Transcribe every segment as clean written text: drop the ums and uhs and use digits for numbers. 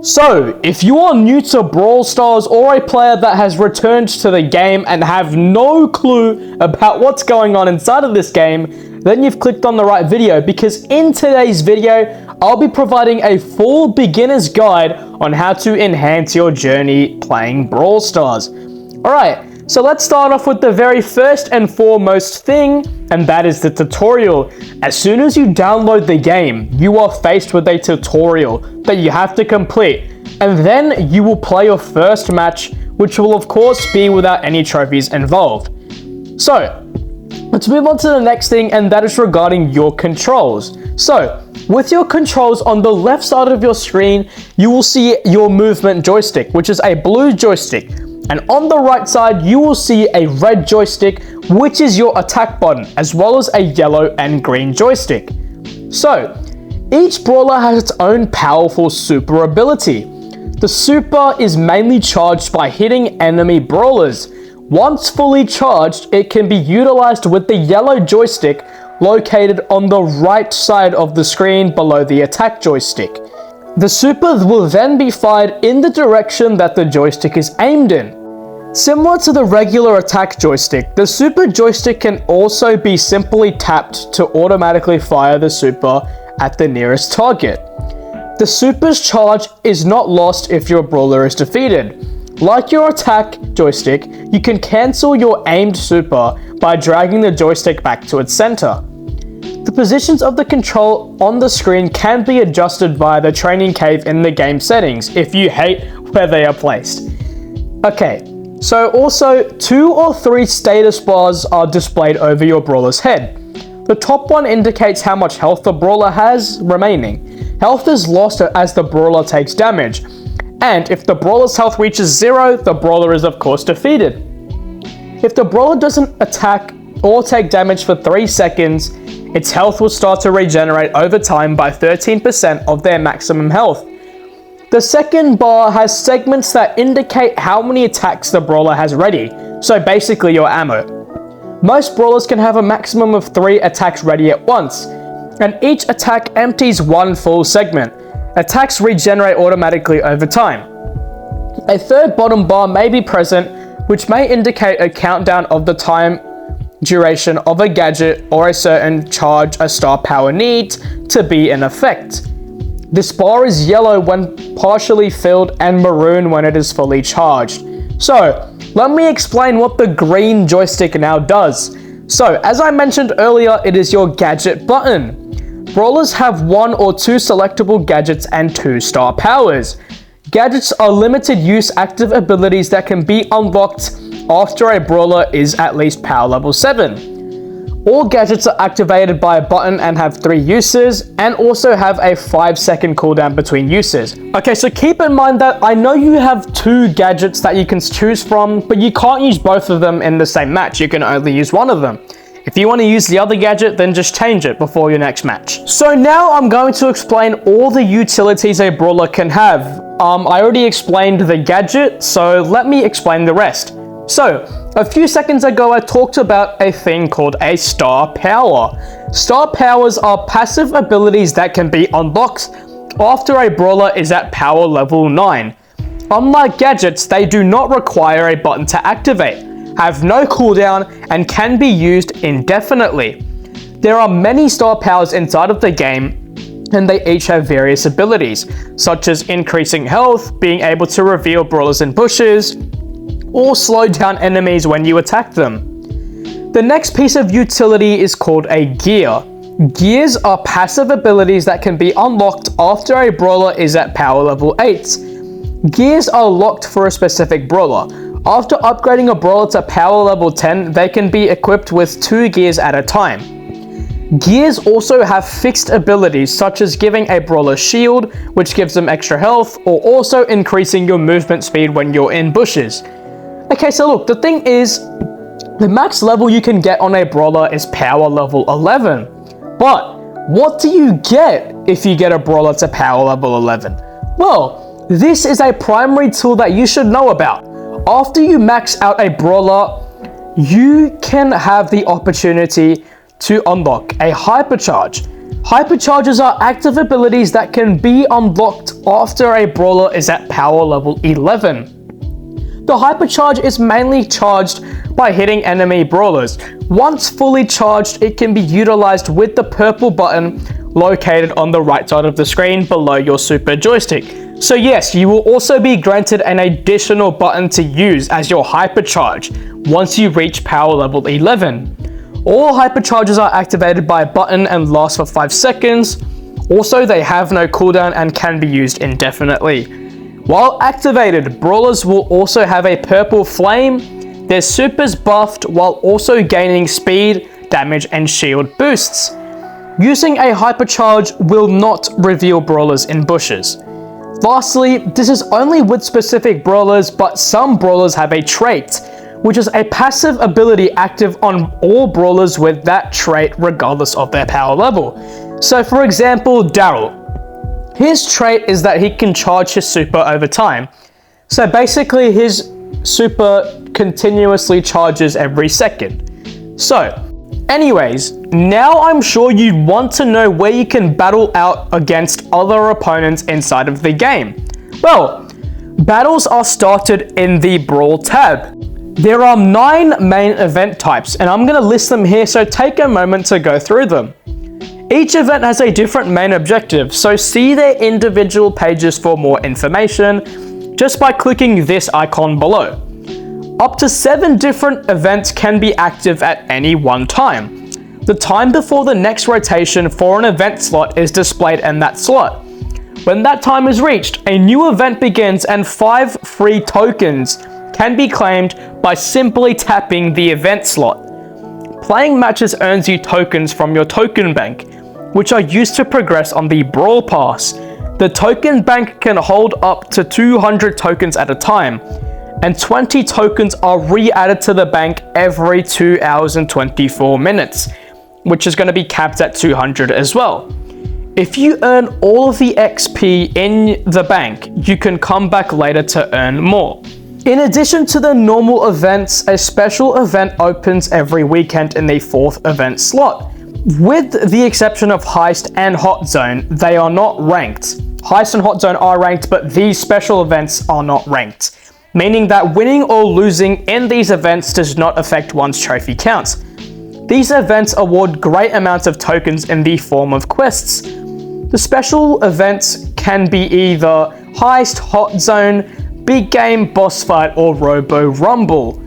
So, if you are new to Brawl Stars or a player that has returned to the game and have no clue about what's going on inside of this game, then you've clicked on the right video, because in today's video, I'll be providing a full beginner's guide on how to enhance your journey playing Brawl Stars. Alright, so let's start off with the very first and foremost thing, and that is the tutorial. As soon as you download the game, you are faced with a tutorial that you have to complete, and then you will play your first match, which will of course be without any trophies involved. So, let's move on to the next thing, and that is regarding your controls. So, with your controls on the left side of your screen, you will see your movement joystick, which is a blue joystick. And on the right side, you will see a red joystick, which is your attack button, as well as a yellow and green joystick. So, each brawler has its own powerful super ability. The super is mainly charged by hitting enemy brawlers. Once fully charged, it can be utilized with the yellow joystick located on the right side of the screen below the attack joystick. The super will then be fired in the direction that the joystick is aimed in. Similar to the regular attack joystick, the super joystick can also be simply tapped to automatically fire the super at the nearest target. The super's charge is not lost if your brawler is defeated. Like your attack joystick, you can cancel your aimed super by dragging the joystick back to its center. The positions of the control on the screen can be adjusted via the training cave in the game settings if you hate where they are placed. Okay, so also 2 or 3 status bars are displayed over your brawler's head. The top one indicates how much health the brawler has remaining. Health is lost as the brawler takes damage, and if the brawler's health reaches 0, the brawler is of course defeated. If the brawler doesn't attack or take damage for 3 seconds, its health will start to regenerate over time by 13% of their maximum health. The second bar has segments that indicate how many attacks the brawler has ready, so basically your ammo. Most brawlers can have a maximum of 3 attacks ready at once, and each attack empties 1 full segment. Attacks regenerate automatically over time. A third bottom bar may be present, which may indicate a countdown of the time duration of a gadget or a certain charge a star power needs to be in effect. This bar is yellow when partially filled and maroon when it is fully charged. So, let me explain what the green joystick now does. So, as I mentioned earlier, it is your gadget button. Brawlers have 1 or 2 selectable gadgets and 2 star powers. Gadgets are limited use active abilities that can be unlocked after a brawler is at least power level 7. All gadgets are activated by a button and have 3 uses, and also have a 5-second cooldown between uses. Okay, so keep in mind that I know you have 2 gadgets that you can choose from, but you can't use both of them in the same match. You can only use one of them. If you want to use the other gadget, then just change it before your next match. So now I'm going to explain all the utilities a brawler can have. I already explained the gadget, so let me explain the rest. So, a few seconds ago I talked about a thing called a star power. Star powers are passive abilities that can be unlocked after a brawler is at power level 9. Unlike gadgets, they do not require a button to activate, have no cooldown, and can be used indefinitely. There are many star powers inside of the game, and they each have various abilities, such as increasing health, being able to reveal brawlers in bushes, or slow down enemies when you attack them. The next piece of utility is called a gear. Gears are passive abilities that can be unlocked after a brawler is at power level 8. Gears are locked for a specific brawler. After upgrading a brawler to power level 10, they can be equipped with 2 gears at a time. Gears also have fixed abilities, such as giving a brawler shield, which gives them extra health, or also increasing your movement speed when you're in bushes. Okay, so look, the thing is, the max level you can get on a brawler is power level 11. But, what do you get if you get a brawler to power level 11? Well, this is a primary tool that you should know about. After you max out a brawler, you can have the opportunity to unlock a hypercharge. Hypercharges are active abilities that can be unlocked after a brawler is at power level 11. The hypercharge is mainly charged by hitting enemy brawlers. Once fully charged, it can be utilized with the purple button located on the right side of the screen below your super joystick. So yes, you will also be granted an additional button to use as your hypercharge once you reach power level 11. All hypercharges are activated by a button and last for 5 seconds. Also, they have no cooldown and can be used indefinitely. While activated, brawlers will also have a purple flame. Their super's buffed while also gaining speed, damage, and shield boosts. Using a hypercharge will not reveal brawlers in bushes. Lastly, this is only with specific brawlers, but some brawlers have a trait, which is a passive ability active on all brawlers with that trait regardless of their power level. So for example, Daryl. His trait is that he can charge his super over time. So basically his super continuously charges every second. So anyways, now I'm sure you want to know where you can battle out against other opponents inside of the game. Well, battles are started in the Brawl tab. There are 9 main event types, and I'm going to list them here, so take a moment to go through them. Each event has a different main objective, so see their individual pages for more information just by clicking this icon below. Up to 7 different events can be active at any one time. The time before the next rotation for an event slot is displayed in that slot. When that time is reached, a new event begins and 5 free tokens can be claimed by simply tapping the event slot. Playing matches earns you tokens from your token bank, which are used to progress on the Brawl Pass. The token bank can hold up to 200 tokens at a time, and 20 tokens are re-added to the bank every 2 hours and 24 minutes, which is going to be capped at 200 as well. If you earn all of the XP in the bank, you can come back later to earn more. In addition to the normal events, a special event opens every weekend in the 4th event slot. With the exception of Heist and Hot Zone, they are not ranked. Heist and Hot Zone are ranked, but these special events are not ranked, meaning that winning or losing in these events does not affect one's trophy counts. These events award great amounts of tokens in the form of quests. The special events can be either Heist, Hot Zone, Big Game, Boss Fight, or Robo Rumble.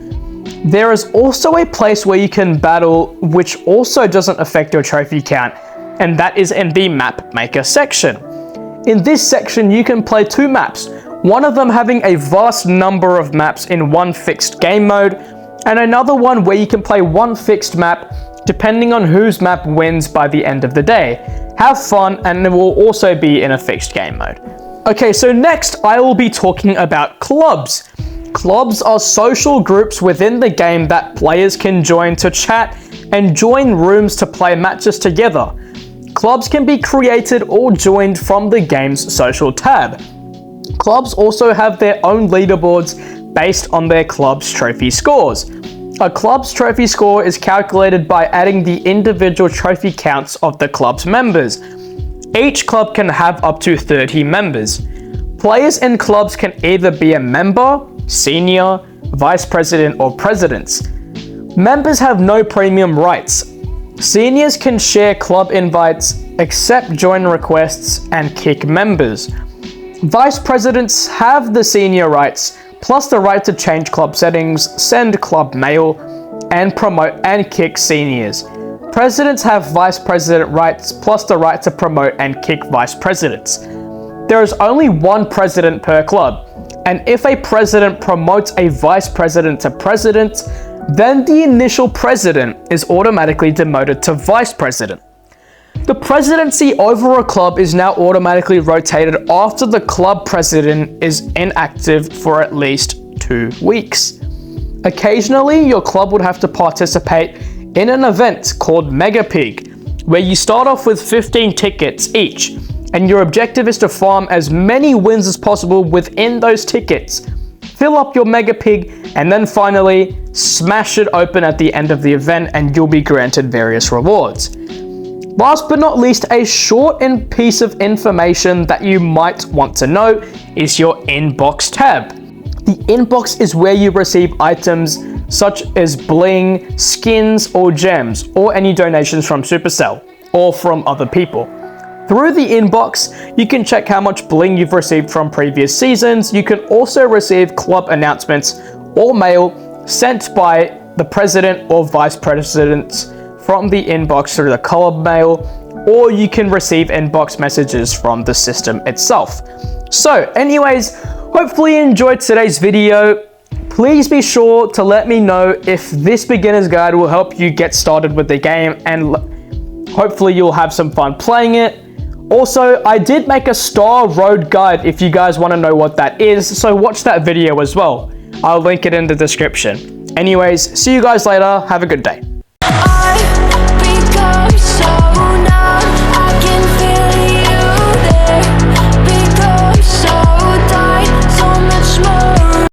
There is also a place where you can battle which also doesn't affect your trophy count, and that is in the Map Maker section. In this section you can play 2 maps, one of them having a vast number of maps in one fixed game mode, and another one where you can play one fixed map depending on whose map wins by the end of the day. Have fun, and it will also be in a fixed game mode. Okay, so next I will be talking about clubs. Clubs are social groups within the game that players can join to chat and join rooms to play matches together. Clubs can be created or joined from the game's social tab. Clubs also have their own leaderboards based on their club's trophy scores. A club's trophy score is calculated by adding the individual trophy counts of the club's members. Each club can have up to 30 members. Players in clubs can either be a member, senior, vice president, or presidents. Members have no premium rights. Seniors can share club invites, accept join requests, and kick members. Vice presidents have the senior rights, plus the right to change club settings, send club mail, and promote and kick seniors. Presidents have vice president rights, plus the right to promote and kick vice presidents. There is only one president per club, and if a president promotes a vice president to president, then the initial president is automatically demoted to vice president. The presidency over a club is now automatically rotated after the club president is inactive for at least 2 weeks. Occasionally, your club would have to participate in an event called Mega Pig, where you start off with 15 tickets each, and your objective is to farm as many wins as possible within those tickets. Fill up your Mega Pig, and then finally smash it open at the end of the event and you'll be granted various rewards. Last but not least, a short piece of information that you might want to know is your inbox tab. The inbox is where you receive items such as bling, skins, or gems, or any donations from Supercell or from other people. Through the inbox, you can check how much bling you've received from previous seasons. You can also receive club announcements or mail sent by the president or vice presidents from the inbox through the club mail, or you can receive inbox messages from the system itself. So anyways, hopefully you enjoyed today's video. Please be sure to let me know if this beginner's guide will help you get started with the game, and hopefully you'll have some fun playing it. Also, I did make a Star Road guide if you guys want to know what that is, so watch that video as well. I'll link it in the description. Anyways, see you guys later. Have a good day.